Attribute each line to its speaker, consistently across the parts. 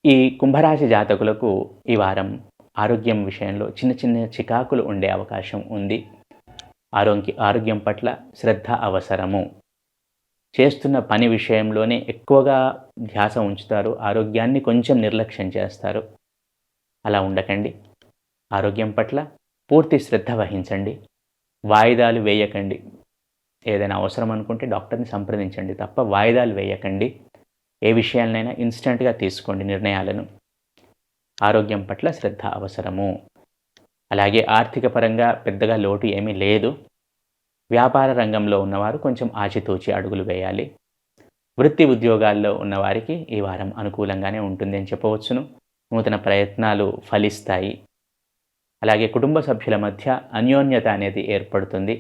Speaker 1: ఈ కుంభరాశి జాతకులకు ఈ వారం ఆరోగ్యం విషయంలో చిన్న చిన్న చికాకులు ఉండే అవకాశం ఉంది. ఆరోగ్యం పట్ల శ్రద్ధ అవసరము. చేస్తున్న పని విషయంలోనే ఎక్కువగా ధ్యాస ఉంచుతారు. ఆరోగ్యాన్ని కొంచెం నిర్లక్ష్యం చేస్తారు. అలా ఉండకండి. ఆరోగ్యం పట్ల పూర్తి శ్రద్ధ వహించండి. వాయిదాలు వేయకండి. ఏదైనా అవసరం అనుకుంటే డాక్టర్ని సంప్రదించండి తప్ప వాయిదాలు వేయకండి. ఏ విషయాలనైనా ఇన్స్టంట్‌గా తీసుకోండి నిర్ణయాలను. ఆరోగ్యం పట్ల శ్రద్ధ అవసరము. అలాగే ఆర్థిక పరంగా పెద్దగా లోటు ఏమీ లేదు. వ్యాపార రంగంలో ఉన్నవారు కొంచెం ఆచితూచి అడుగులు వేయాలి. వృత్తి ఉద్యోగాల్లో ఉన్నవారికి ఈ వారం అనుకూలంగానే ఉంటుంది అని చెప్పవచ్చును. నూతన ప్రయత్నాలు ఫలిస్తాయి. అలాగే కుటుంబ సభ్యుల మధ్య అన్యోన్యత అనేది ఏర్పడుతుంది.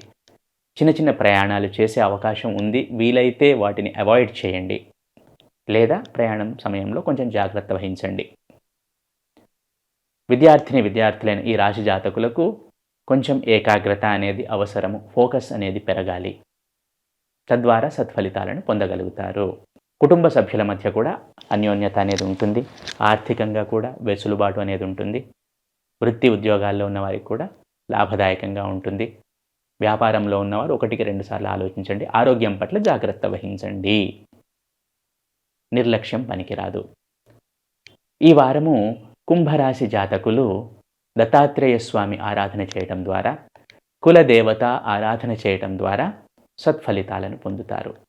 Speaker 1: చిన్న చిన్న ప్రయాణాలు చేసే అవకాశం ఉంది. వీలైతే వాటిని అవాయిడ్ చేయండి. లేదా ప్రయాణం సమయంలో కొంచెం జాగ్రత్త వహించండి. విద్యార్థులైన ఈ రాశి జాతకులకు కొంచెం ఏకాగ్రత అనేది అవసరము. ఫోకస్ అనేది పెరగాలి. తద్వారా సత్ఫలితాలను పొందగలుగుతారు. కుటుంబ సభ్యుల మధ్య కూడా అన్యోన్యత అనేది ఉంటుంది. ఆర్థికంగా కూడా వెసులుబాటు అనేది ఉంటుంది. వృత్తి ఉద్యోగాల్లో ఉన్నవారికి కూడా లాభదాయకంగా ఉంటుంది. వ్యాపారంలో ఉన్నవారు 1కి 2 సార్లు ఆలోచించండి. ఆరోగ్యం పట్ల జాగ్రత్త వహించండి. నిర్లక్ష్యం పనికిరాదు. ఈ వారము కుంభరాశి జాతకులు దత్తాత్రేయ స్వామి ఆరాధన చేయటం ద్వారా, కులదేవత ఆరాధన చేయటం ద్వారా సత్ఫలితాలను పొందుతారు.